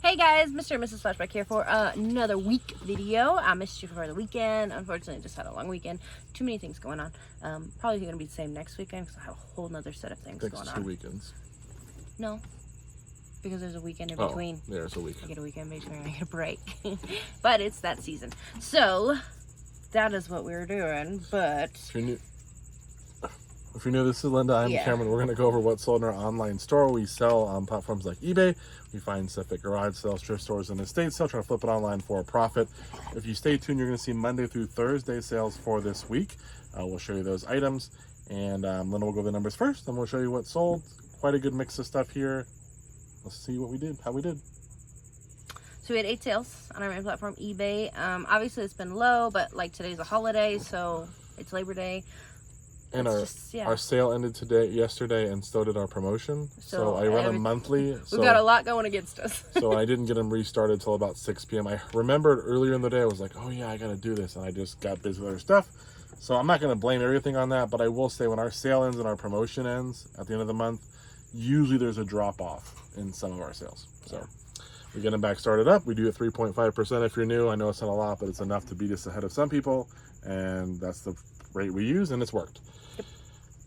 Hey guys, Mr. and Mrs. Flashback here for another week video. I missed you for the weekend. Unfortunately, just had a long weekend. Too many things going on. Probably going to be the same next weekend because I have a whole nother set of things going on. 2 weekends. No, because there's a weekend in between. There's a weekend. I get a weekend in between. I get a break. But it's that season. So, that is what we're doing. But if you're new, this is Linda. I'm Cameron. We're going to go over what's sold in our online store. We sell on platforms like eBay. We find stuff at garage sales, thrift stores, and estate sales. Try to flip it online for a profit. If you stay tuned, you're going to see Monday through Thursday sales for this week. We'll show you those items. And Linda will go over the numbers first. Then we'll show you what's sold. Quite a good mix of stuff here. Let's see what we did, how we did. So we had 8 sales on our main platform, eBay. Obviously, it's been low, but like today's a holiday, so it's Labor Day. And our sale ended yesterday, and so did our promotion. So I run them monthly. We've got a lot going against us. So I didn't get them restarted till about 6 p.m. I remembered earlier in the day, I was like, oh yeah, I got to do this. And I just got busy with other stuff. So I'm not going to blame everything on that, but I will say when our sale ends and our promotion ends at the end of the month, usually there's a drop off in some of our sales. So we get them back started up. We do it 3.5% if you're new. I know it's not a lot, but it's enough to beat us ahead of some people. And that's the rate we use, and it's worked.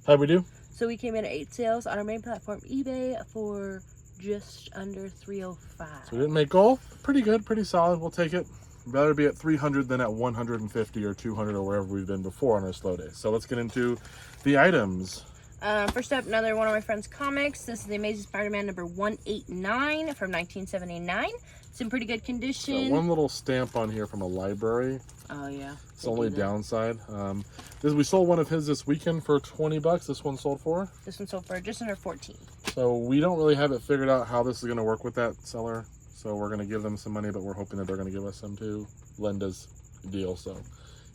How'd we do? So we came in at 8 sales on our main platform, eBay, for just under $305. So we didn't make goal. Pretty good, pretty solid. We'll take it. Rather be at 300 than at 150 or 200 or wherever we've been before on our slow days. So let's get into the items. First up, another one of my friend's comics. This is the Amazing Spider-Man number 189 from 1979. It's in pretty good condition. Got one little stamp on here from a library. Oh yeah. It's the only downside. We sold one of his this weekend for 20 bucks. This one sold for? This one sold for just under 14. So we don't really have it figured out how this is going to work with that seller. So we're going to give them some money, but we're hoping that they're going to give us some too. Linda's deal. So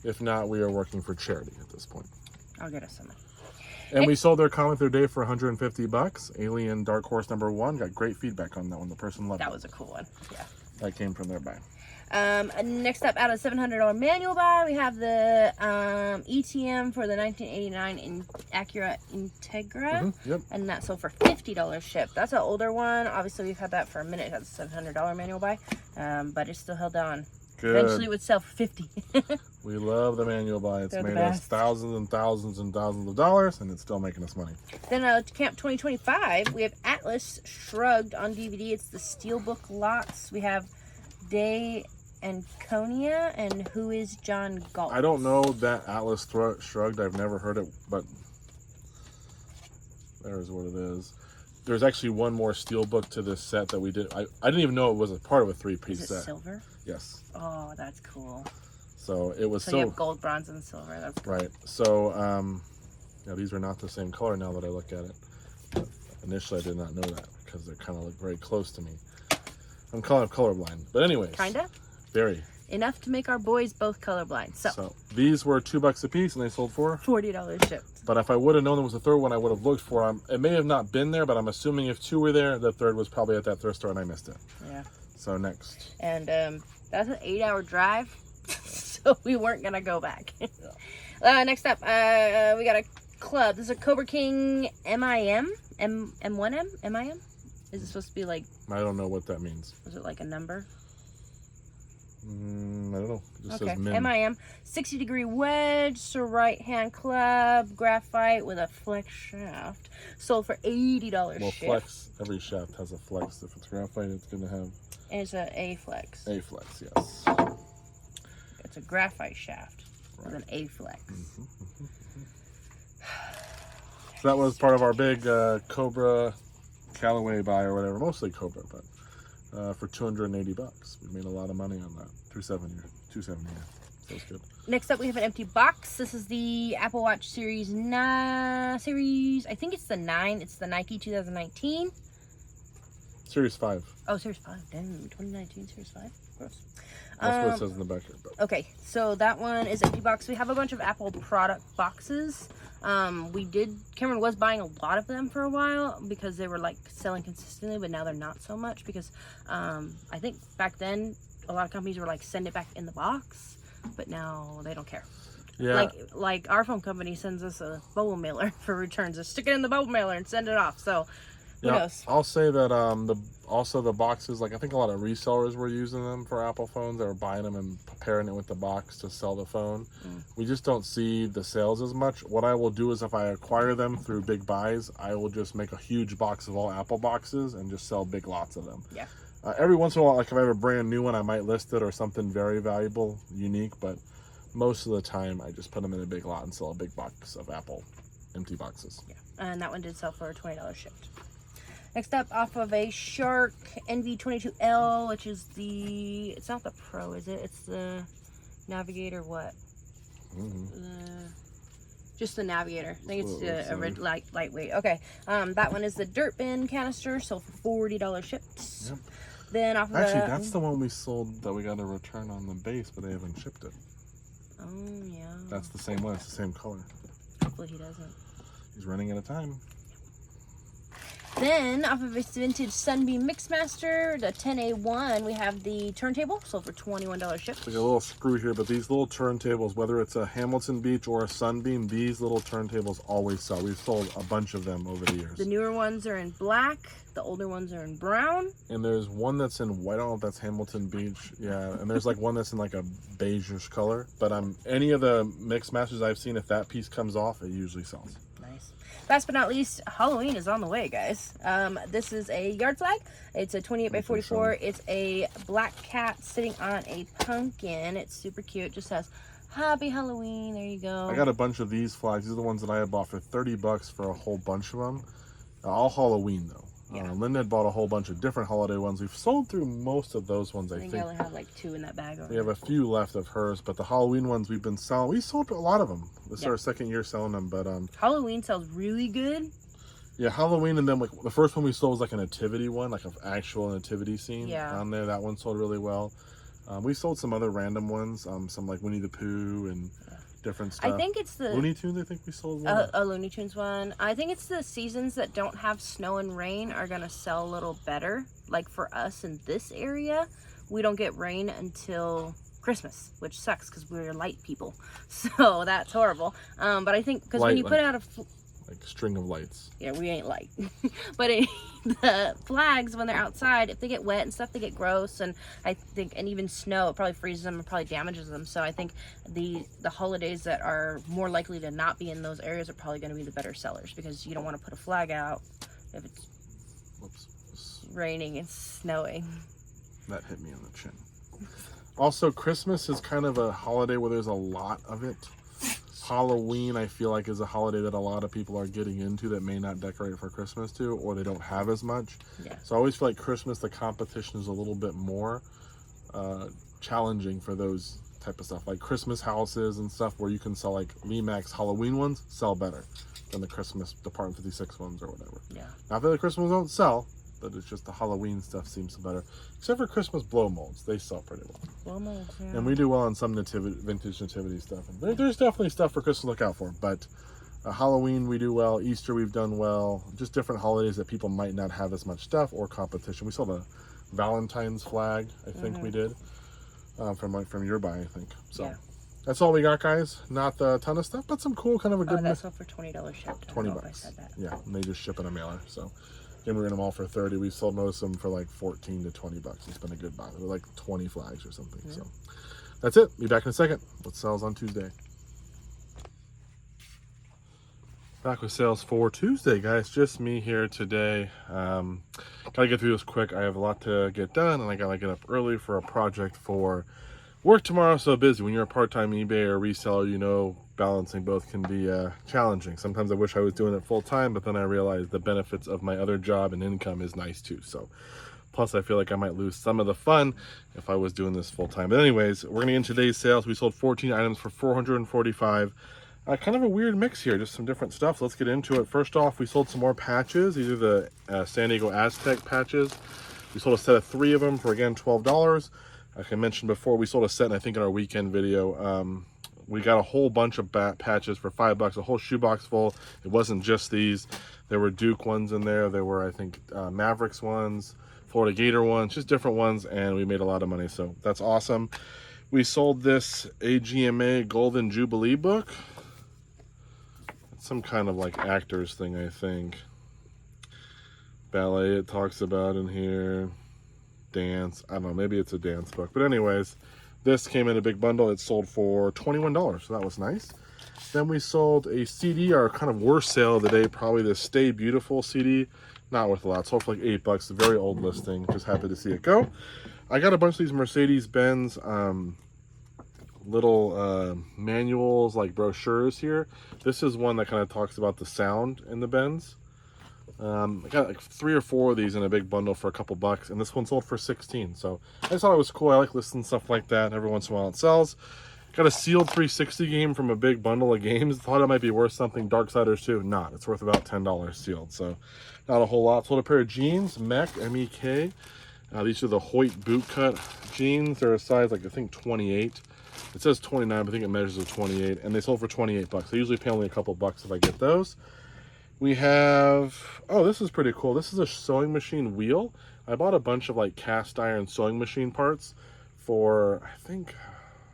if not, we are working for charity at this point. I'll get us some money. And we sold their comic their day for 150 bucks. Alien Dark Horse number 1. Got great feedback on that one. The person loved it. That was a cool one. Yeah. That came from their buy. Next up, out of $700 manual buy, we have the ETM for the 1989 Acura Integra. Yep. And that sold for $50 shipped. That's an older one. Obviously, we've had that for a minute. That's a $700 manual buy, but it still held on. Good. Eventually, it would sell for $50. We love the manual buy. It's made us thousands and thousands and thousands of dollars, and it's still making us money. Then Camp 2025, we have Atlas Shrugged on DVD. It's the Steelbook lots. We have Day and Konya and Who is John Galt. I don't know that Atlas Shrugged. I've never heard it, but there's what it is. There's actually one more Steelbook to this set that we did. I didn't even know it was a part of a 3-piece set. Is it silver? Yes. Oh, that's cool. So it was so you have gold, bronze, and silver. That's cool. Right. So yeah, these are not the same color now that I look at it. But initially, I did not know that because they kind of look very close to me. I'm kind of colorblind, but anyways. Kinda. Very. Enough to make our boys both colorblind. So these were $2 a piece, and they sold for $40 shipped. But if I would have known there was a third one, I would have looked for them. It may have not been there, but I'm assuming if 2 were there, the third was probably at that thrift store, and I missed it. Yeah. So next. And that's an 8-hour drive, so we weren't gonna go back. Yeah. Next up, we got a club. This is a Cobra King M1M. MIM. Is it supposed to be like? I don't know what that means. Is it like a number? I don't know. It just says MIM 60-degree wedge, so right-hand club, graphite with a flex shaft, sold for $80 Well, shipped. flex. Every shaft has a flex. If it's graphite, it's going to have. And it's a A-flex. A-flex, yes. It's a graphite shaft with an A-flex. So that was part of our big Cobra Callaway buy or whatever, mostly Cobra, but for $280. We made a lot of money on that. $270. Yeah. That was good. Next up, we have an empty box. This is the Apple Watch Series 9. I think it's the 9. It's the Nike 2019. Series 5. Oh, Series 5. Damn, 2019 Series 5. Gross. That's what it says in the back here. But. Okay, so that one is empty box. We have a bunch of Apple product boxes. Cameron was buying a lot of them for a while because they were like selling consistently, but now they're not so much because I think back then a lot of companies were like send it back in the box, but now they don't care. Yeah. Like our phone company sends us a bubble mailer for returns. Just stick it in the bubble mailer and send it off. So Who knows? I'll say that the boxes, like I think a lot of resellers were using them for Apple phones. They were buying them and pairing it with the box to sell the phone. We just don't see the sales as much. What I will do is if I acquire them through big buys, I will just make a huge box of all Apple boxes and just sell big lots of them. Yeah. Every once in a while, like if I have a brand new one, I might list it or something very valuable, unique, but most of the time I just put them in a big lot and sell a big box of Apple empty boxes. Yeah, and that one did sell for $20 shipped. Next up, off of a Shark NV22L, which is it's not the Pro, is it? It's the Navigator what? Just the Navigator. I think it's the lightweight. Okay, that one is the Dirt Bin canister, sold for $40 shipped. Yep. Then off of Actually, that's the one we sold that we got a return on the base, but they haven't shipped it. Oh, yeah. That's the same one. It's the same color. Hopefully he doesn't. He's running out of time. Then, off of this vintage Sunbeam Mixmaster, the 10A1, we have the turntable, sold for $21 shipped. Like a little screw here, but these little turntables, whether it's a Hamilton Beach or a Sunbeam, these little turntables always sell. We've sold a bunch of them over the years. The newer ones are in black, the older ones are in brown. And there's one that's in white. I don't know if that's Hamilton Beach. Yeah, and there's like one that's in like a beigeish color. But any of the Mixmasters I've seen, if that piece comes off, it usually sells. Nice. Last but not least, Halloween is on the way, guys. This is a yard flag. It's a 28 by 44. It's a black cat sitting on a pumpkin. It's super cute. It just says, Happy Halloween. There you go. I got a bunch of these flags. These are the ones that I had bought for $30 for a whole bunch of them. All Halloween, though. Yeah. Linda had bought a whole bunch of different holiday ones. We've sold through most of those ones, I think. I only have like 2 in that bag. We have a few left of hers, but the Halloween ones we've been selling. We sold a lot of them. This is our second year selling them, but Halloween sells really good. yeah, Halloween, and then like the first one we sold was like a nativity one, like an actual nativity scene on there. That one sold really well. We sold some other random ones, some like Winnie the Pooh and different stuff. I think it's the Looney Tunes. I think we sold one. A Looney Tunes one. I think it's the seasons that don't have snow and rain are gonna sell a little better. Like for us in this area, we don't get rain until Christmas, which sucks because we're light people. So that's horrible. But I think because when you put out a like string of lights. Yeah, we ain't light. But the flags, when they're outside, if they get wet and stuff, they get gross. And I think, and even snow, it probably freezes them and probably damages them. So I think the holidays that are more likely to not be in those areas are probably going to be the better sellers, because you don't want to put a flag out if it's raining and snowing. That hit me on the chin. Also, Christmas is kind of a holiday where there's a lot of it. Halloween, I feel like, is a holiday that a lot of people are getting into that may not decorate for Christmas too, or they don't have as much. Yeah. So I always feel like Christmas, the competition is a little bit more challenging for those type of stuff. Like Christmas houses and stuff where you can sell like Remax Halloween ones sell better than the Christmas Department 56 ones or whatever. Yeah. Not that the Christmas don't sell, but it's just the Halloween stuff seems better. Except for Christmas blow molds. They sell pretty well. Blow molds, yeah. And we do well on some vintage nativity stuff. And there's definitely stuff for Christmas to look out for. But Halloween we do well. Easter we've done well. Just different holidays that people might not have as much stuff or competition. We saw the Valentine's flag, I think we did. From your buy, I think. So that's all we got, guys. Not a ton of stuff, but some cool kind of a good that's all for $20 shipped. $20. I said that. Yeah, and they just ship in a mailer. So again, we're getting them all for $30. We sold most of them for like $14 to $20. It's been a good buy. They're like 20 flags or something. So that's it. Be back in a second. What sells on Tuesday? Back with sales for Tuesday, guys. Just me here today. Gotta get through this quick. I have a lot to get done, and I gotta get up early for a project for work tomorrow. So busy. When you're a part-time eBay or reseller, you know balancing both can be challenging. Sometimes I wish I was doing it full-time, but then I realized the benefits of my other job and income is nice too. So plus I feel like I might lose some of the fun if I was doing this full-time. But anyways, we're gonna get into today's sales. We sold 14 items for $445. Kind of a weird mix here, just some different stuff. Let's get into it. First off, we sold some more patches. These are the San Diego Aztec patches. We sold a set of 3 of them for, again, $12. Like I mentioned before, we sold a set, and I think in our weekend video, we got a whole bunch of patches for $5, a whole shoebox full. It wasn't just these. There were Duke ones in there. There were, I think, Mavericks ones, Florida Gator ones, just different ones, and we made a lot of money, so that's awesome. We sold this AGMA Golden Jubilee book. Some kind of like actors thing, I think. ballet it talks about in here. Dance, I don't know, maybe it's a dance book. But anyways, this came in a big bundle. It sold for $21, so that was nice. Then we sold a CD, our kind of worst sale of the day, probably the Stay Beautiful CD. Not worth a lot. Sold for like $8. A very old listing. Just happy to see it go. I got a bunch of these Mercedes-Benz little manuals, like brochures here. This is one that kind of talks about the sound in the Benz. I got like 3 or 4 of these in a big bundle for a couple bucks, and this one sold for 16. So I just thought it was cool. I like listing stuff like that. Every once in a while it sells. Got a sealed 360 game from a big bundle of games. Thought it might be worth something. Darksiders 2, not. It's worth about $10 sealed, so not a whole lot. Sold a pair of jeans, MEK, M-E-K. These are the Hoyt bootcut jeans. They're a size, like, I think 28. It says 29, but I think it measures a 28, and they sold for 28 bucks. I usually pay only a couple bucks if I get those. We have, oh, this is pretty cool. This is a sewing machine wheel. I bought a bunch of like cast iron sewing machine parts for, I think,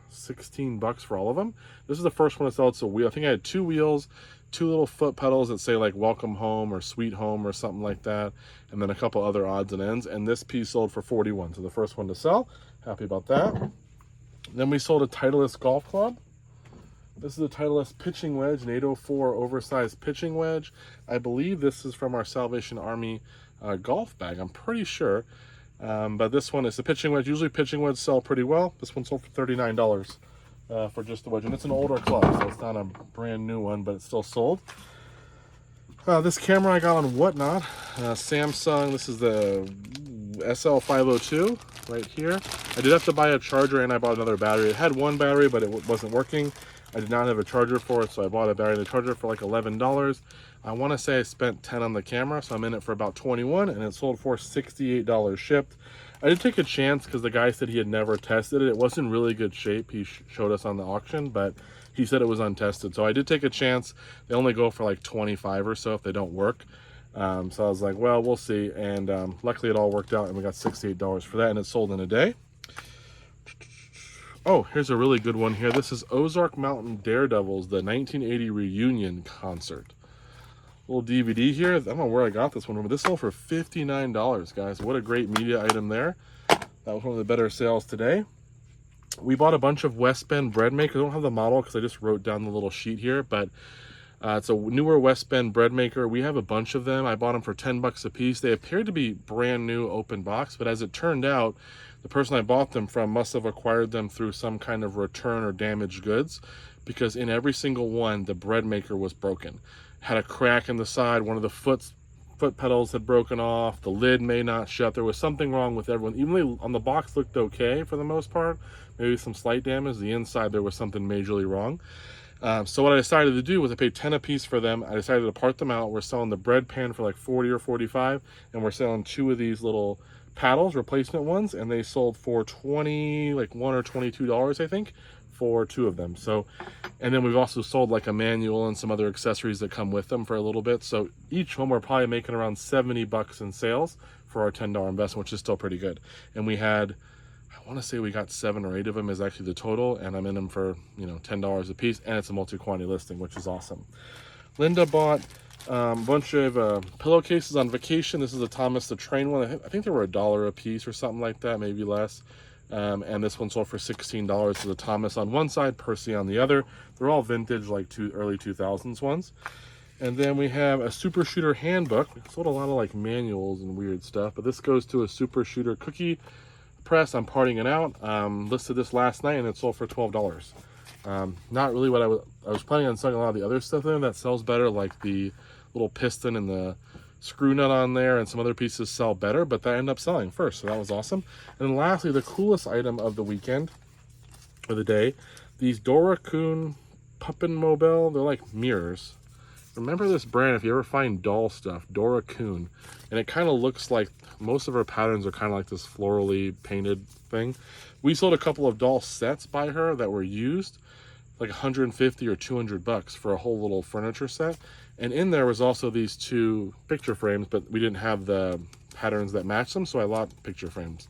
16 bucks for all of them. This is the first one to sell. It's a wheel. I think I had 2 wheels, 2 little foot pedals that say like welcome home or sweet home or something like that, and then a couple other odds and ends, and this piece sold for 41. So the first one to sell. Happy about that. Then we sold a Titleist golf club. This is a Titleist pitching wedge, an 804 oversized pitching wedge. I believe this is from our Salvation Army golf bag, I'm pretty sure. But this one is a pitching wedge. Usually pitching wedges sell pretty well. This one sold for $39 for just the wedge. And it's an older club, so it's not a brand new one, but it's still sold. This camera I got on Whatnot. Samsung, this is the SL502 right here. I did have to buy a charger, and I bought another battery. It had one battery, but it wasn't working. I did not have a charger for it, so I bought a battery and a charger for like $11. I want to say I spent $10 on the camera, so I'm in it for about $21, and it sold for $68 shipped. I did take a chance because the guy said he had never tested it. It wasn't really good shape. He showed us on the auction, but he said it was untested. So I did take a chance. They only go for like 25 or so if they don't work. So I was like, well, we'll see. And luckily it all worked out, and we got $68 for that, and it sold in a day. Oh, here's a really good one here. This is Ozark Mountain Daredevils, the 1980 reunion concert. Little DVD here. I don't know where I got this one from, but this sold for $59, guys. What a great media item there. That was one of the better sales today. We bought a bunch of West Bend bread makers. I don't have the model because I just wrote down the little sheet here, but it's a newer West Bend bread maker. We have a bunch of them. I bought them for 10 bucks a piece. They appeared to be brand new open box, but as it turned out, the person I bought them from must have acquired them through some kind of return or damaged goods, because in every single one, the bread maker was broken. Had a crack in the side. One of the foot pedals had broken off. The lid may not shut. There was something wrong with everyone. Even though on the box looked okay for the most part, maybe some slight damage, the inside there was something majorly wrong. So what I decided to do was I paid 10 a piece for them. I decided to part them out. We're selling the bread pan for like 40 or 45, and we're selling 2 of these little paddles, replacement ones, and they sold for $21 or $22, I think, for 2 of them. So, and then we've also sold like a manual and some other accessories that come with them for a little bit. So each one we're probably making around 70 bucks in sales for our $10 investment, which is still pretty good. And we had, I want to say we got 7 or 8 of them is actually the total, and I'm in them for, you know, $10 a piece, and it's a multi-quantity listing, which is awesome. Linda bought a bunch of pillowcases on vacation. This is a Thomas the Train one. I think they were $1 a piece or something like that, maybe less. And this one sold for $16. There's a Thomas on one side, Percy on the other. They're all vintage, like early 2000s ones. And then we have a Super Shooter handbook. We sold a lot of like manuals and weird stuff, but this goes to a Super Shooter cookie press. I'm parting it out. Listed this last night, and it sold for $12. Not really what I was planning on selling a lot of the other stuff in that sells better, like the little piston and the screw nut on there, and some other pieces sell better, but that ended up selling first, so that was awesome. And then lastly, the coolest item of the weekend, or the day, these Dora Kuhn Puppen Mobile. They're like mirrors. Remember this brand if you ever find doll stuff, Dora Kuhn. And it kind of looks like, most of her patterns are kind of like this florally painted thing. We sold a couple of doll sets by her that were used, like 150 or 200 bucks for a whole little furniture set. And in there was also these 2 picture frames, but we didn't have the patterns that matched them, so I lot picture frames,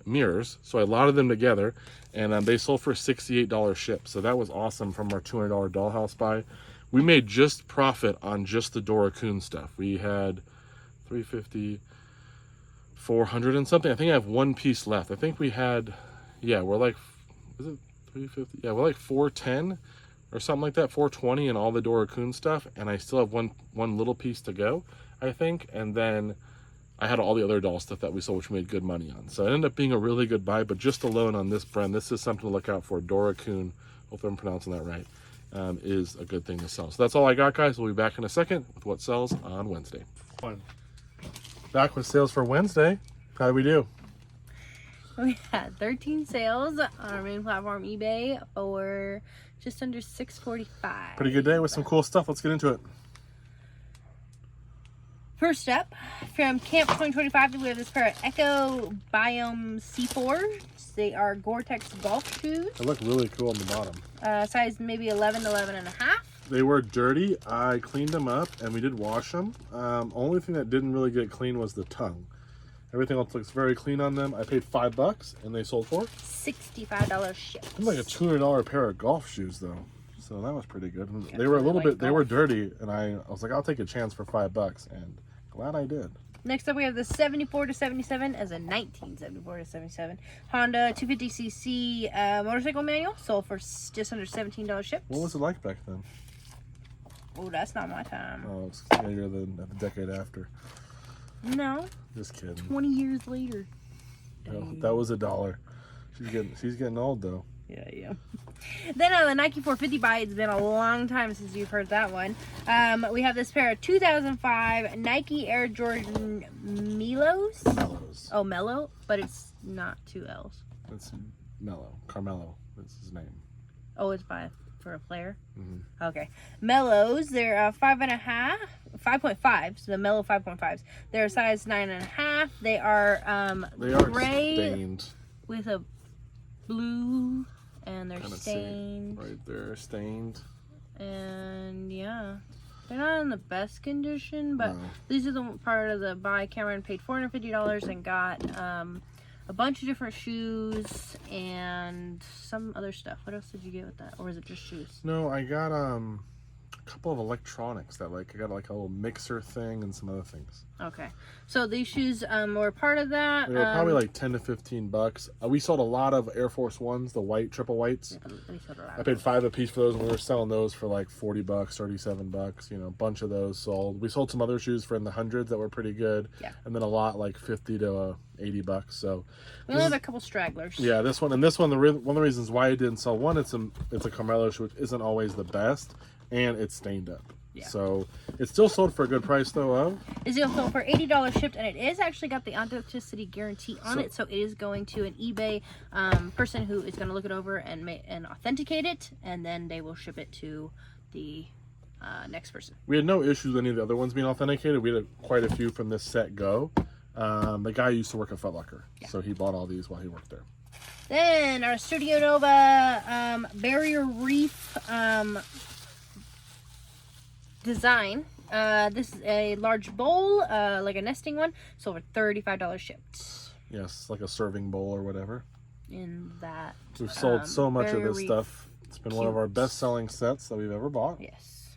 mirrors, so I lotted them together, and they sold for $68 shipped. So that was awesome from our $200 dollhouse buy. We made just profit on just the Dora Kuhn stuff. We had 350, 400 and something. I think I have one piece left. I think we had, yeah, we're like, is it 350? Yeah, we're like 410 or something like that, 420 and all the Dora Coon stuff. And I still have one little piece to go, I think. And then I had all the other doll stuff that we sold, which we made good money on. So it ended up being a really good buy, but just alone on this brand, this is something to look out for. Dora Coon, hopefully I'm pronouncing that right, is a good thing to sell. So that's all I got, guys. We'll be back in a second with what sells on Wednesday. Back with sales for Wednesday. How did we do? We had 13 sales on our main platform, eBay, for just under $645. Pretty good day with some cool stuff. Let's get into it. First up, from Camp 2025, we have this pair of Echo Biome C4. They are Gore-Tex golf shoes. They look really cool on the bottom. Size maybe 11 to 11 and a half. They were dirty. I cleaned them up and we did wash them. Only thing that didn't really get clean was the tongue. Everything else looks very clean on them. I paid $5 and they sold for $65 shipped. It's like a $200 pair of golf shoes though. So that was pretty good. Yeah, they were a little bit, golf. they were dirty and I was like, I'll take a chance for $5 and glad I did. Next up, we have the 74 to 77 as a 1974 to 77 Honda 250cc motorcycle manual, sold for just under $17 shipped. What was it like back then? Oh, that's not my time. Oh, it's later than the decade after. No. Just kidding. 20 years later. No, that was $1. She's getting old though. Yeah. Then on the Nike 450 buy, it's been a long time since you've heard that one. We have this pair of 2005 Nike Air Jordan Melos. Mellows. Oh, Mellow, but it's not two L's. It's Mellow. Carmelo is his name. Oh, it's five for a player. Mm-hmm. Okay, Mellows. They're 5.5. So the Mellow 5.5s. They're size 9.5. They are gray stained with a blue. And they're Kinda stained. right there, stained. And yeah, they're not in the best condition, but No. these are the part of the buy. Cameron paid $450 and got a bunch of different shoes and some other stuff. What else did you get with that? Or was it just shoes? No, I got a couple of electronics that I got like a little mixer thing and some other things. Okay, so these shoes were part of that. They were probably like $10 to $15. We sold a lot of Air Force Ones, the white triple whites. I paid $5 a piece for those, and we were selling those for like $40, $37. You know, a bunch of those sold. We sold some other shoes for in the hundreds that were pretty good. Yeah. And then a lot like $50 to $80. So we only have a couple stragglers. yeah, this one and this one. One of the reasons why I didn't sell one, it's a Carmelo shoe, which isn't always the best, and it's stained up. Yeah. So it's still sold for a good price though. It's sold for $80 shipped, and it is actually got the authenticity guarantee on it, so it is going to an eBay person who is going to look it over and authenticate it, and then they will ship it to the next person. We had no issues with any of the other ones being authenticated. We had quite a few from this set go. The guy used to work at Foot Locker, so he bought all these while he worked there. Then our Studio Nova Barrier Reef design. This is a large bowl, like a nesting one, sold for $35 shipped. Yes, like a serving bowl or whatever. In that, We've sold so much of Barrier this Reef. stuff. It's been one of our best-selling sets that we've ever bought. Yes.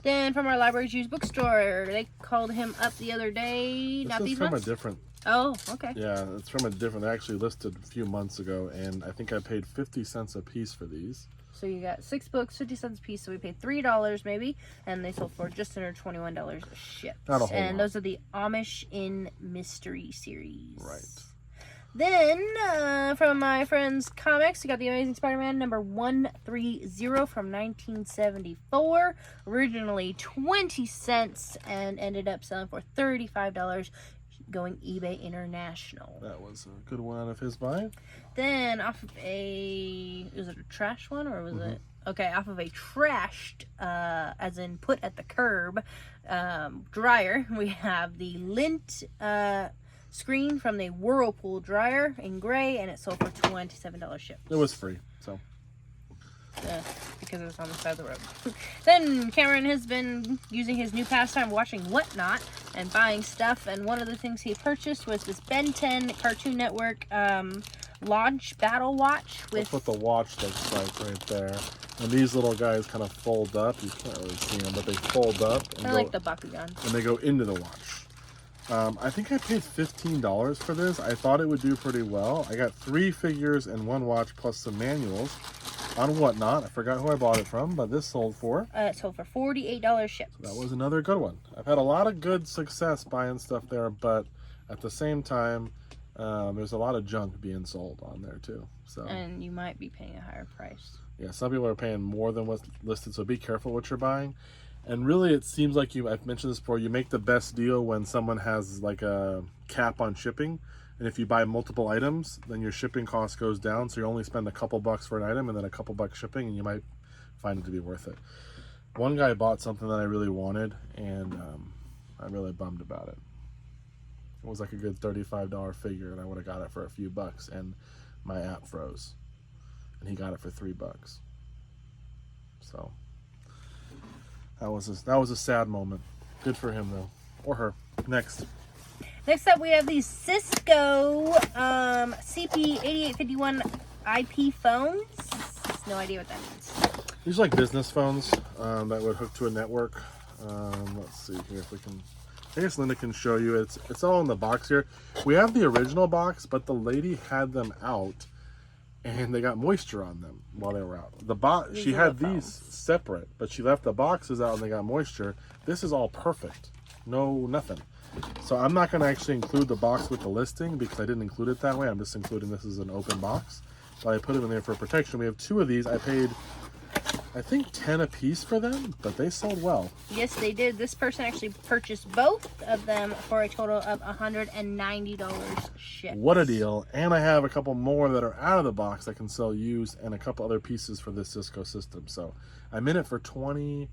Then from our Library's Used Bookstore, they called him up the other day. Not This these is from ones? a different. Oh, okay. Yeah, it's from a different. They actually listed a few months ago, and I think I paid 50 cents a piece for these. So you got 6 books, 50 cents a piece. So we paid $3 maybe, and they sold for just under $21 shipped. Not a whole and lot. those are the Amish in Mystery series. Right. Then from my friend's comics, we got the Amazing Spider-Man number 130 from 1974. Originally 20 cents and ended up selling for $35. Going eBay International. That was a good one out of his buy. Then off of was it a trash one or was it? Okay, off of a trashed, as in put at the curb, dryer, we have the lint screen from the Whirlpool dryer in gray, and it sold for $27 shipped. It was free, so. Because it was on the side of the road. Then Cameron has been using his new pastime watching Whatnot and buying stuff, and one of the things he purchased was this Ben 10 Cartoon Network launch battle watch with... That's what the watch looks like right there. And these little guys kind of fold up. You can't really see them, but they fold up. And They're like the Bakugan. And they go into the watch. I think I paid $15 for this. I thought it would do pretty well. I got 3 figures and 1 watch plus some manuals on Whatnot. I forgot who I bought it from, but this sold for. It sold for $48 shipped. So that was another good one. I've had a lot of good success buying stuff there, but at the same time, there's a lot of junk being sold on there too. So. And you might be paying a higher price. Yeah, some people are paying more than what's listed, so be careful what you're buying. And really, it seems like I've mentioned this before, you make the best deal when someone has like a cap on shipping. And if you buy multiple items, then your shipping cost goes down. So you only spend a couple bucks for an item and then a couple bucks shipping, and you might find it to be worth it. One guy bought something that I really wanted, and I'm really bummed about it. It was like a good $35 figure, and I would have got it for a few bucks, and my app froze. And he got it for $3. So that was a sad moment. Good for him though, or her. Next up, we have these Cisco CP8851 IP phones. No idea what that means. These are like business phones that would hook to a network. Let's see here if we can. I guess Linda can show you. It's all in the box here. We have the original box, but the lady had them out, and they got moisture on them while they were out. She had these separate, but she left the boxes out and they got moisture. This is all perfect. No, nothing. So I'm not going to actually include the box with the listing because I didn't include it that way. I'm just including this as an open box. But I put them in there for protection. We have 2 of these. I paid, I think, 10 a piece for them, but they sold well. Yes, they did. This person actually purchased both of them for a total of $190 shipped. What a deal. And I have a couple more that are out of the box I can sell used, and a couple other pieces for this Cisco system. So I'm in it for $30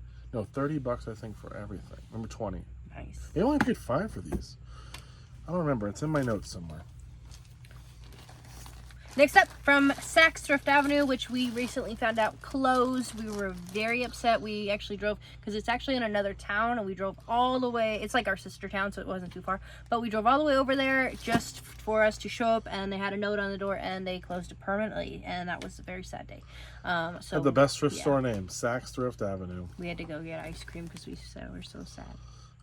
I think for everything. Remember 20. Nice. They only paid 5 for these. I don't remember. It's in my notes somewhere. Next up, from Saks Thrift Avenue, which we recently found out closed. We were very upset. We actually drove, because it's actually in another town, and we drove all the way. It's like our sister town, so it wasn't too far. But we drove all the way over there just for us to show up, and they had a note on the door, and they closed it permanently, and that was a very sad day. So Had the best thrift store name, Saks Thrift Avenue. We had to go get ice cream because we were so sad.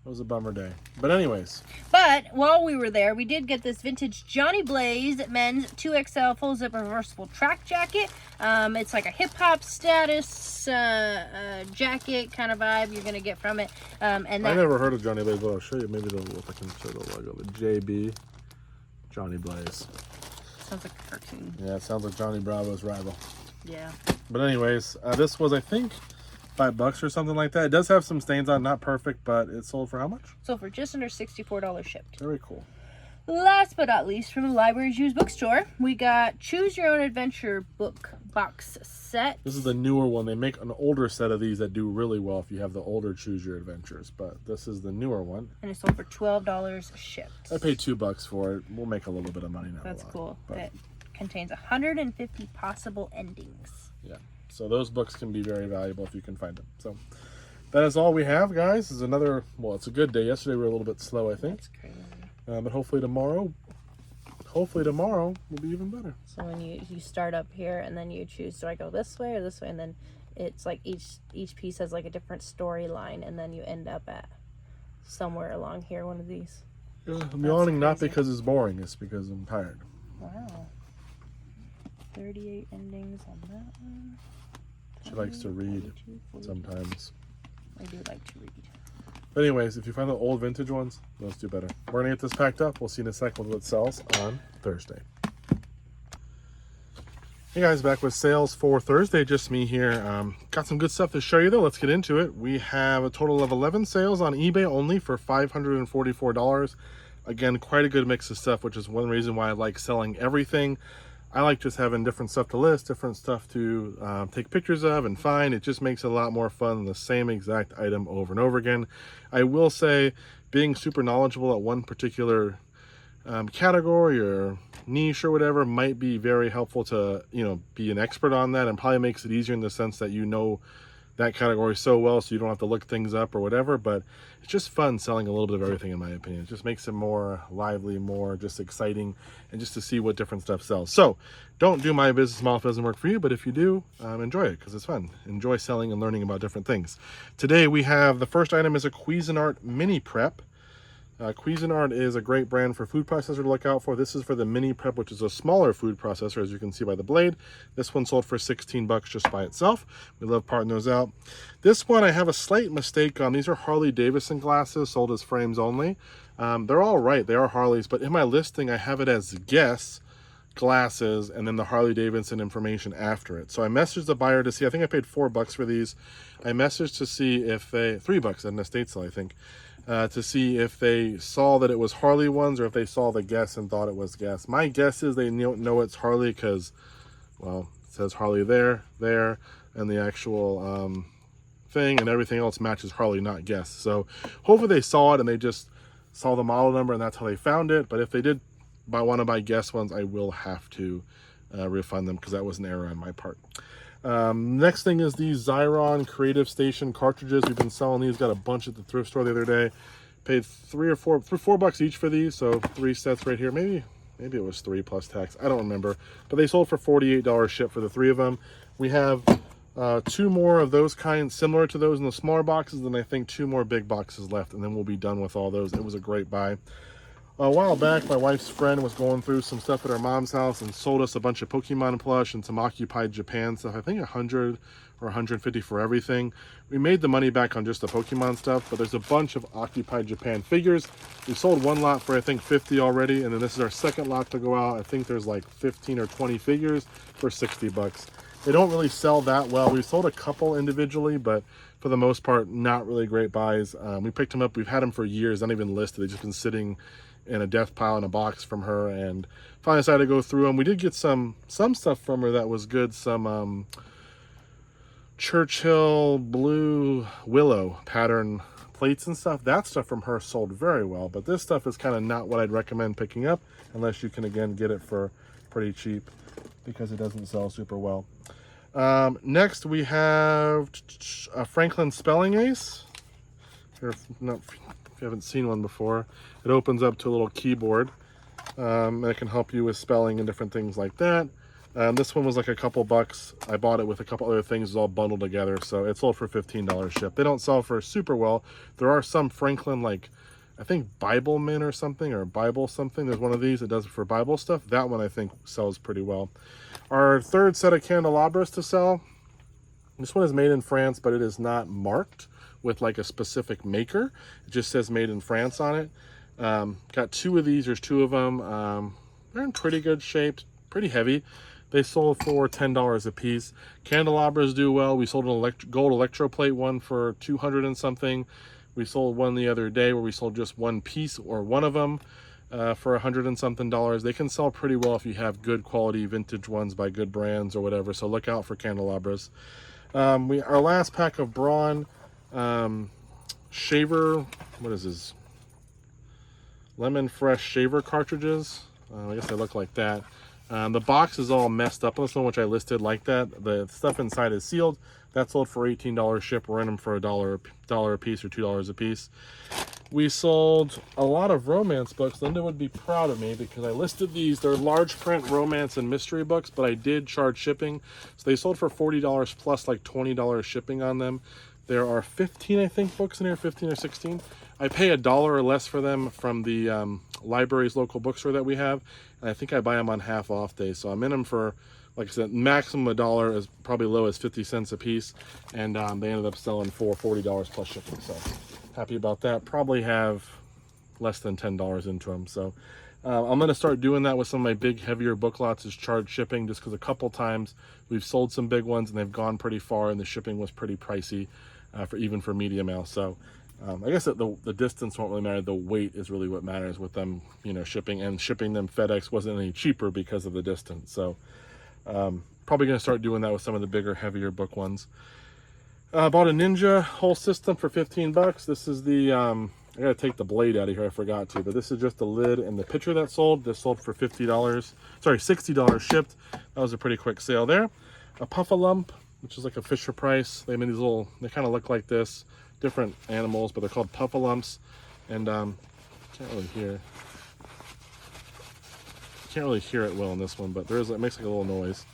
It was a bummer day. But anyways. But while we were there, we did get this vintage Johnny Blaze men's 2XL full zip reversible track jacket. It's like a hip hop status jacket kind of vibe you're gonna get from it. And I never heard of Johnny Blaze, but I'll show you. Maybe if I can show the logo. The JB Johnny Blaze. Sounds like a cartoon. Yeah, it sounds like Johnny Bravo's rival. Yeah. But anyways, this was, I think, $5 or something like that. It does have some stains on, not perfect, but it sold for how much? Sold for just under $64 shipped. Very cool. Last but not least, from the Library's Used Bookstore, we got Choose Your Own Adventure book box set. This is the newer one. They make an older set of these that do really well if you have the older Choose Your Adventures, but this is the newer one. And it sold for $12 shipped. I paid $2 for it. We'll make a little bit of money now. That's cool. It contains 150 possible endings. Yeah. So those books can be very valuable if you can find them. So that is all we have, guys. It's another, it's a good day. Yesterday we were a little bit slow, I think. That's crazy. But hopefully tomorrow will be even better. So when you start up here and then you choose, do I go this way or this way? And then it's like each piece has like a different storyline, and then you end up at somewhere along here, one of these. Yeah, I'm yawning not because it's boring, it's because I'm tired. Wow. 38 endings on that one. She likes to read sometimes. I do like to read. But anyways, if you find the old vintage ones, those do better. We're going to get this packed up. We'll see you in a second with what sells on Thursday. Hey guys, back with sales for Thursday. Just me here. Got some good stuff to show you though. Let's get into it. We have a total of 11 sales on eBay only for $544. Again, quite a good mix of stuff, which is one reason why I like selling everything. I like just having different stuff to list, different stuff to take pictures of and find. It just makes it a lot more fun than the same exact item over and over again. I will say, being super knowledgeable at one particular category or niche or whatever might be very helpful to, be an expert on that, and probably makes it easier in the sense that you know that category so well, so you don't have to look things up or whatever. But it's just fun selling a little bit of everything, in my opinion. It just makes it more lively, more just exciting, and just to see what different stuff sells. So don't do my business model if it doesn't work for you, but if you do, enjoy it because it's fun. Enjoy selling and learning about different things. Today we have, the first item is a Cuisinart mini prep. Cuisinart is a great brand for food processor to look out for. This is for the Mini Prep, which is a smaller food processor, as you can see by the blade. This one sold for 16 bucks just by itself. We love parting those out. This one I have a slight mistake on. These are Harley Davidson glasses, sold as frames only. They're all right, they are Harleys, but in my listing I have it as Guess glasses and then the Harley Davidson information after it. So I messaged the buyer to see, I think I paid $4 for these. I messaged to see if they, $3 at an estate sale, I think, to see if they saw that it was Harley ones or if they saw the Guess and thought it was Guess. My guess is they know it's Harley because, well, it says Harley there, and the actual thing and everything else matches Harley, not Guess. So hopefully they saw it and they just saw the model number and that's how they found it. But if they did want to buy Guess ones, I will have to refund them because that was an error on my part. Next thing is these Xyron Creative Station cartridges. We've been selling these, got a bunch at the thrift store the other day. Paid $4 each for these, so 3 sets right here. Maybe it was 3 plus tax, I don't remember, but they sold for $48 ship for the 3 of them. We have 2 more of those kinds similar to those in the smaller boxes, and I think 2 more big boxes left, and then we'll be done with all those. It was a great buy. A while back, my wife's friend was going through some stuff at her mom's house and sold us a bunch of Pokemon plush and some Occupied Japan stuff. I think 100 or 150 for everything. We made the money back on just the Pokemon stuff, but there's a bunch of Occupied Japan figures. We sold 1 lot for I think 50 already, and then this is our 2nd lot to go out. I think there's like 15 or 20 figures for 60 bucks. They don't really sell that well. We sold a couple individually, but for the most part, not really great buys. We picked them up. We've had them for years, not even listed. They've just been sitting in a death pile in a box from her, and finally decided to go through them. We did get some stuff from her that was good. Some Churchill blue willow pattern plates and stuff. That stuff from her sold very well, but this stuff is kind of not what I'd recommend picking up unless you can again get it for pretty cheap because it doesn't sell super well. Next we have a Franklin Spelling Ace. If you haven't seen one before, it opens up to a little keyboard, and it can help you with spelling and different things like that. This one was like a couple bucks. I bought it with a couple other things all bundled together, so it sold for $15 shipped. They don't sell for super well. There are some Franklin, like I think Bible Min or something, or Bible something. There's one of these that does it for Bible stuff. That one I think sells pretty well. Our 3rd set of candelabras to sell. This one is made in France, but it is not marked with like a specific maker. It just says made in France on it. Got 2 of these. There's 2 of them. They're in pretty good shape, pretty heavy. They sold for $10 a piece. Candelabras do well. We sold an gold electroplate one for 200 and something. We sold one the other day where we sold just 1 piece or 1 of them for 100 and something dollars. They can sell pretty well if you have good quality vintage ones by good brands or whatever. So look out for candelabras. Our last pack of Braun shaver, what is this? Lemon Fresh shaver cartridges. I guess they look like that. The box is all messed up on this one, which I listed like that. The stuff inside is sealed. That sold for $18 ship. We're in them for $1 a piece or $2 a piece. We sold a lot of romance books. Linda would be proud of me because I listed these. They're large print romance and mystery books, but I did charge shipping. So they sold for $40 plus like $20 shipping on them. There are 15, I think, books in here, 15 or 16. I pay $1 or less for them from the library's local bookstore that we have, and I think I buy them on half off days. So I'm in them for, like I said, maximum $1, is probably low as 50 cents a piece, and they ended up selling for $40 plus shipping. So happy about that. Probably have less than $10 into them. So I'm going to start doing that with some of my big, heavier book lots, is charge shipping, just because a couple times we've sold some big ones and they've gone pretty far, and the shipping was pretty pricey even for medium mail. So I guess that the distance won't really matter. The weight is really what matters with them, shipping, and shipping them FedEx wasn't any cheaper because of the distance. So probably going to start doing that with some of the bigger, heavier book ones. Bought a Ninja whole system for 15 bucks. This is the, I got to take the blade out of here. I forgot to, but this is just the lid and the pitcher that sold. This sold for $60 shipped. That was a pretty quick sale there. A Puff-A-Lump, which is like a Fisher Price. They made these little, they kind of look like this. Different animals, but they're called Puff-A-Lumps. And can't really hear it well in this one, but it makes like a little noise.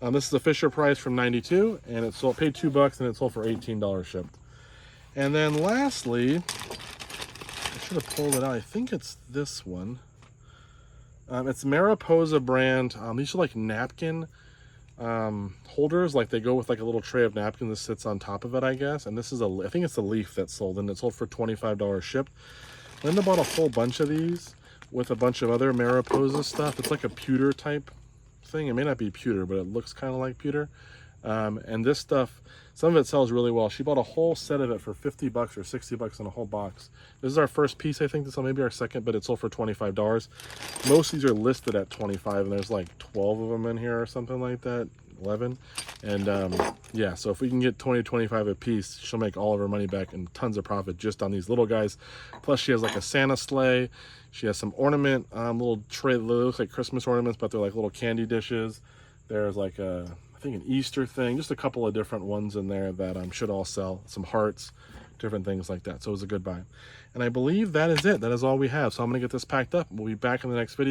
This is a Fisher Price from '92, and it paid $2 and it sold for $18 shipped. And then lastly, I should have pulled it out. I think it's this one. It's Mariposa brand. These are like napkin holders. Like they go with like a little tray of napkins that sits on top of it, I guess. And this is I think it's the leaf that's sold, and it's sold for $25 shipped. Linda bought a whole bunch of these with a bunch of other Mariposa stuff. It's like a pewter type thing. It may not be pewter, but it looks kind of like pewter. And this stuff, some of it sells really well. She bought a whole set of it for 50 bucks or 60 bucks in a whole box. This is our first piece, I think. This will maybe our second, but it sold for $25. Most of these are listed at 25, and there's like 12 of them in here or something like that, 11. And yeah, so if we can get 20 25 a piece, she'll make all of her money back and tons of profit just on these little guys. Plus she has like a Santa sleigh. She has some ornament, little tray that looks like Christmas ornaments, but they're like little candy dishes. There's like I think an Easter thing, just a couple of different ones in there that should all sell. Some hearts, different things like that. So it was a good buy. And I believe that is it. That is all we have. So I'm gonna get this packed up. We'll be back in the next video.